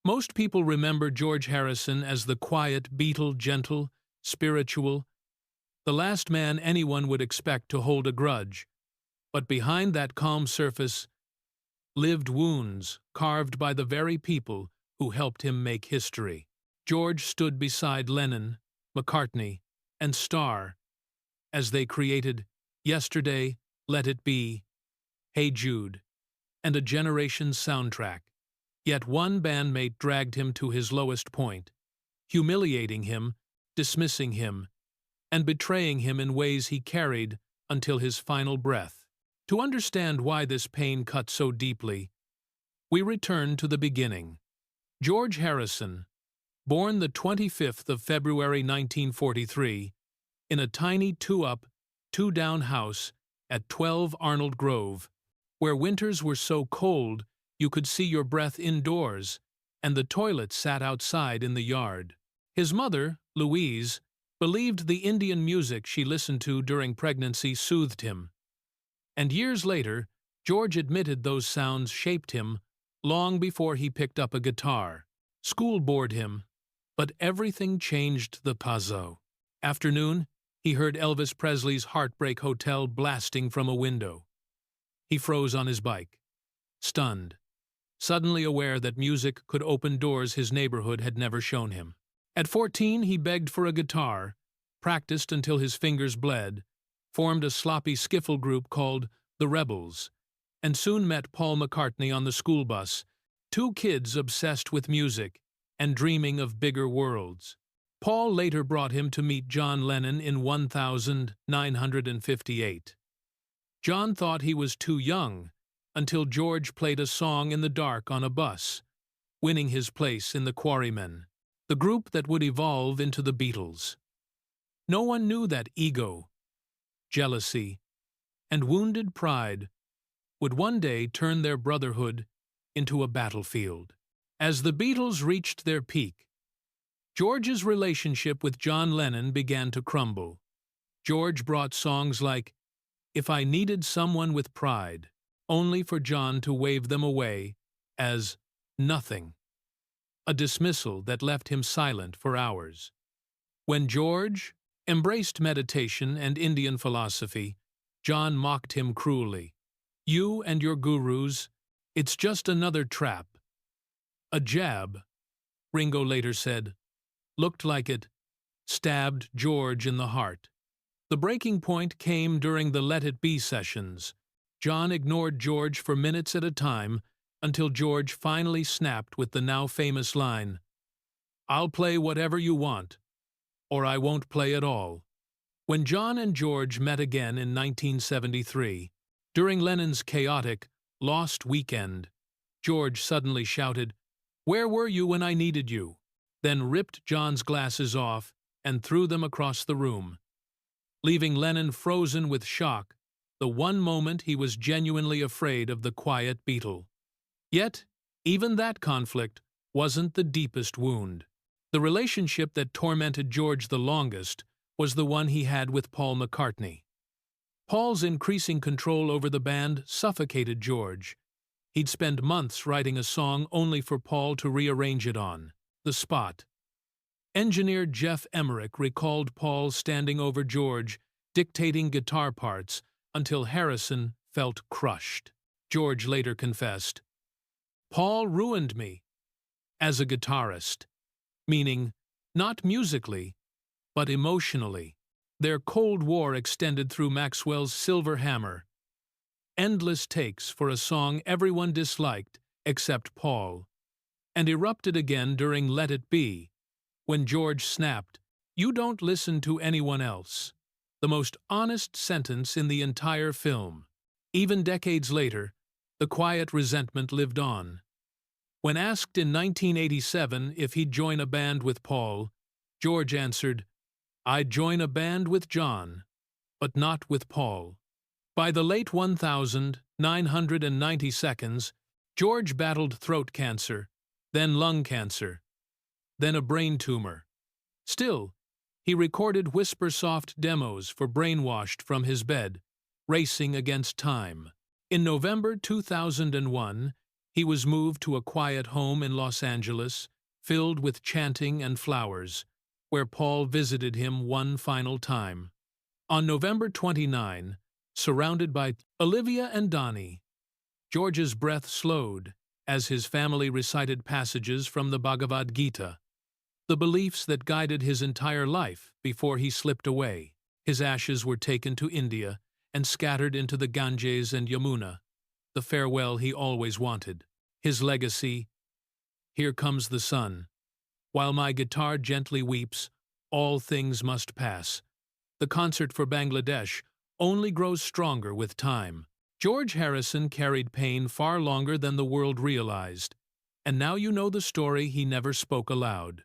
Most people remember George Harrison as the quiet Beatle, gentle, spiritual, the last man anyone would expect to hold a grudge. But behind that calm surface lived wounds carved by the very people who helped him make history. George stood beside Lennon, McCartney, and Starr as they created Yesterday, Let It Be, Hey Jude, and a generation's soundtrack. Yet one bandmate dragged him to his lowest point, humiliating him, dismissing him, and betraying him in ways he carried until his final breath. To understand why this pain cut so deeply, we return to the beginning. George Harrison, born the 25th of February 1943, in a tiny two-up, two-down house at 12 Arnold Grove, where winters were so cold you could see your breath indoors, and the toilet sat outside in the yard. His mother, Louise, believed the Indian music she listened to during pregnancy soothed him. And years later, George admitted those sounds shaped him long before he picked up a guitar. School bored him, but everything changed the puzzle. Afternoon, he heard Elvis Presley's Heartbreak Hotel blasting from a window. He froze on his bike, stunned, suddenly aware that music could open doors his neighborhood had never shown him. At 14, he begged for a guitar, practiced until his fingers bled, formed a sloppy skiffle group called The Rebels, and soon met Paul McCartney on the school bus, two kids obsessed with music and dreaming of bigger worlds. Paul later brought him to meet John Lennon in 1958. John thought he was too young until George played a song in the dark on a bus, winning his place in the Quarrymen, the group that would evolve into the Beatles. No one knew that ego, jealousy, and wounded pride would one day turn their brotherhood into a battlefield. As the Beatles reached their peak, George's relationship with John Lennon began to crumble. George brought songs like If I Needed Someone with Pride, only for John to wave them away as nothing, a dismissal that left him silent for hours. When George embraced meditation and Indian philosophy, John mocked him cruelly. You and your gurus, it's just another trap. A jab, Ringo later said, looked like it stabbed George in the heart. The breaking point came during the Let It Be sessions. John ignored George for minutes at a time until George finally snapped with the now famous line, "I'll play whatever you want, or I won't play at all." When John and George met again in 1973, during Lennon's chaotic, lost weekend, George suddenly shouted, "Where were you when I needed you?" then ripped John's glasses off and threw them across the room, leaving Lennon frozen with shock, the one moment he was genuinely afraid of the quiet Beatle. Yet, even that conflict wasn't the deepest wound. The relationship that tormented George the longest was the one he had with Paul McCartney. Paul's increasing control over the band suffocated George. He'd spend months writing a song only for Paul to rearrange it on the spot. Engineer Jeff Emmerich recalled Paul standing over George, dictating guitar parts until Harrison felt crushed. George later confessed, "Paul ruined me as a guitarist," meaning not musically, but emotionally. Their Cold War extended through Maxwell's Silver Hammer. Endless takes for a song everyone disliked except Paul, and erupted again during Let It Be, when George snapped, "You don't listen to anyone else," the most honest sentence in the entire film. Even decades later, the quiet resentment lived on. When asked in 1987 if he'd join a band with Paul, George answered, "I'd join a band with John, but not with Paul." By the late 1992, George battled throat cancer, then lung cancer, then a brain tumor. Still, he recorded whisper-soft demos for Brainwashed from his bed, racing against time. In November 2001, He was moved to a quiet home in Los Angeles, filled with chanting and flowers, where Paul visited him one final time. On November 29, surrounded by Olivia and Donnie, George's breath slowed as his family recited passages from the Bhagavad Gita, the beliefs that guided his entire life before he slipped away. His ashes were taken to India and scattered into the Ganges and Yamuna, the farewell he always wanted. His legacy: here comes the sun. While my guitar gently weeps, all things must pass. The concert for Bangladesh only grows stronger with time. George Harrison carried pain far longer than the world realized, and now you know the story he never spoke aloud.